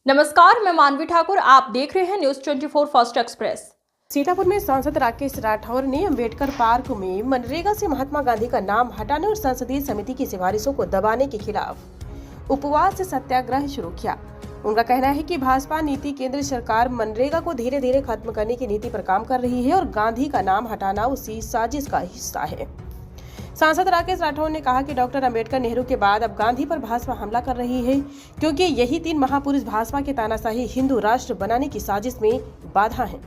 नमस्कार, मैं मानवी ठाकुर। आप देख रहे हैं न्यूज 24 फास्ट एक्सप्रेस। सीतापुर में सांसद राकेश राठौर ने अंबेडकर पार्क में मनरेगा से महात्मा गांधी का नाम हटाने और संसदीय समिति की सिफारिशों को दबाने के खिलाफ उपवास सत्याग्रह शुरू किया। उनका कहना है कि भाजपा नीति केंद्र सरकार मनरेगा को धीरे धीरे खत्म करने की नीति पर काम कर रही है और गांधी का नाम हटाना उसी साजिश का हिस्सा है। सांसद राकेश राठौर ने कहा कि डॉक्टर अंबेडकर, नेहरू के बाद अब गांधी पर भाजपा हमला कर रही है, क्योंकि यही तीन महापुरुष भाजपा के तानाशाही हिंदू राष्ट्र बनाने की साजिश में बाधा हैं।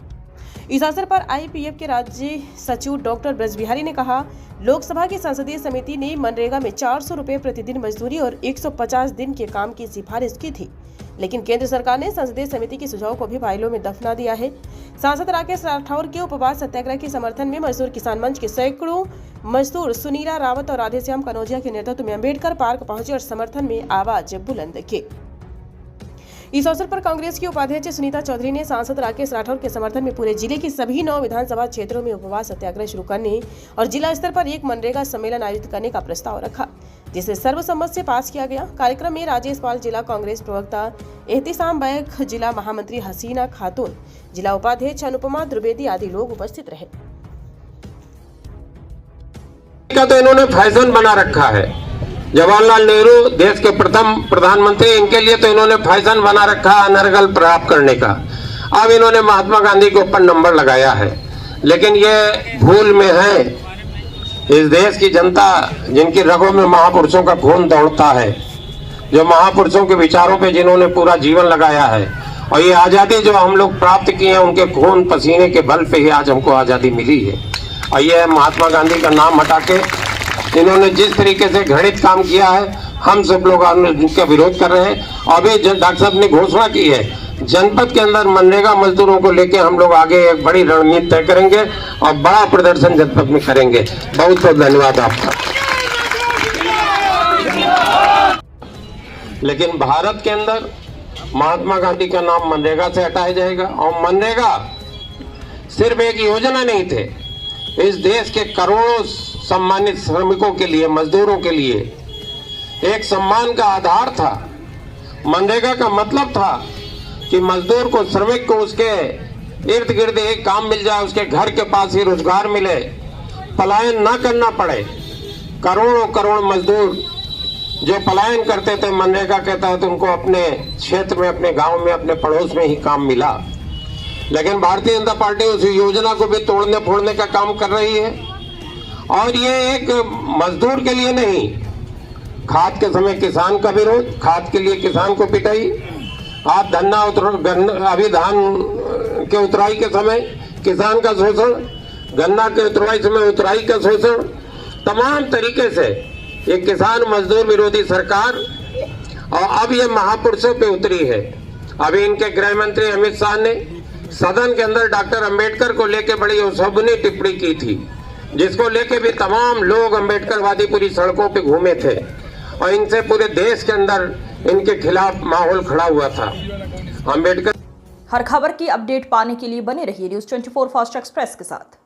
इस अवसर पर आईपीएफ के राज्य सचिव डॉक्टर ब्रज बिहारी ने कहा, लोकसभा की संसदीय समिति ने मनरेगा में 400 रुपए प्रतिदिन मजदूरी और 150 दिन के काम की सिफारिश की थी, लेकिन केंद्र सरकार ने संसदीय समिति के सुझाव को भी फाइलों में दफना दिया है। सांसद राकेश राठौर के उपवास सत्याग्रह के समर्थन में मजदूर किसान मंच के सैकड़ों मजदूर सुनीला रावत और राधेश्याम कनौजिया के नेतृत्व में अंबेडकर पार्क पहुंचे और समर्थन में आवाज बुलंद की। इस अवसर पर कांग्रेस की उपाध्यक्ष सुनीता चौधरी ने सांसद राकेश राठौर के समर्थन में पूरे जिले की सभी 9 विधानसभा क्षेत्रों में उपवास सत्याग्रह शुरू करने और जिला स्तर पर एक मनरेगा सम्मेलन आयोजित करने का प्रस्ताव रखा, जिसे सर्वसम्मत से पास किया गया। कार्यक्रम में राजेश पाल, जिला कांग्रेस प्रवक्ता एहतिसाम बैग, जिला महामंत्री हसीना खातून, जिला उपाध्यक्ष अनुपमा द्विवेदी आदि लोग उपस्थित रहे। का तो इन्होंने फैशन बना रखा है। जवाहरलाल नेहरू देश के प्रथम प्रधानमंत्री, इनके लिए तो इन्होंने फैशन बना रखा अनर्गल प्राप्त करने का। अब इन्होंने महात्मा गांधी के ऊपर नंबर लगाया है, लेकिन ये भूल में है। इस देश की जनता, जिनकी रगों में महापुरुषों का खून दौड़ता है, जो महापुरुषों के विचारों पे जिन्होंने पूरा जीवन लगाया है, और ये आजादी जो हम लोग प्राप्त किए हैं, उनके खून पसीने के बल पे ही आज हमको आजादी मिली है। और ये महात्मा गांधी का नाम हटा के इन्होंने जिस तरीके से घृणित काम किया है, हम सब लोग उनका विरोध कर रहे हैं। अभी डॉक्टर साहब ने घोषणा की है, जनपद के अंदर मनरेगा मजदूरों को लेकर हम लोग आगे एक बड़ी रणनीति तय करेंगे और बड़ा प्रदर्शन जनपद में करेंगे। बहुत बहुत धन्यवाद आपका। लेकिन भारत के अंदर महात्मा गांधी का नाम मनरेगा से हटाया जाएगा। और मनरेगा सिर्फ एक योजना नहीं थे, इस देश के करोड़ों सम्मानित श्रमिकों के लिए, मजदूरों के लिए एक सम्मान का आधार था। मनरेगा का मतलब था कि मजदूर को, श्रमिक को उसके इर्द गिर्द एक काम मिल जाए, उसके घर के पास ही रोजगार मिले, पलायन ना करना पड़े। करोड़ों करोड़ मजदूर जो पलायन करते थे मनरेगा के तहत, उनको अपने क्षेत्र में, अपने गांव में, अपने पड़ोस में ही काम मिला। लेकिन भारतीय जनता पार्टी उस योजना को भी तोड़ने फोड़ने का काम कर रही है। और ये एक मजदूर के लिए नहीं, खाद के समय किसान का विरोध, खाद के लिए किसान को पिटाई, आप अभी धान के उतराई के समय किसान का शोषण, गन्ना के उतराई समय उतराई का शोषण, तमाम तरीके से ये किसान मजदूर विरोधी सरकार, और अब ये महापुरुषों पे उतरी है। अभी इनके गृह मंत्री अमित शाह ने सदन के अंदर डॉक्टर अंबेडकर को लेकर बड़ी अशोभनीय टिप्पणी की थी, जिसको लेके भी तमाम लोग अंबेडकरवादी पूरी सड़कों पे घूमे थे और इनसे पूरे देश के अंदर इनके खिलाफ माहौल खड़ा हुआ था। अंबेडकर। हर खबर की अपडेट पाने के लिए बने रहिए न्यूज 24 फास्ट एक्सप्रेस के साथ।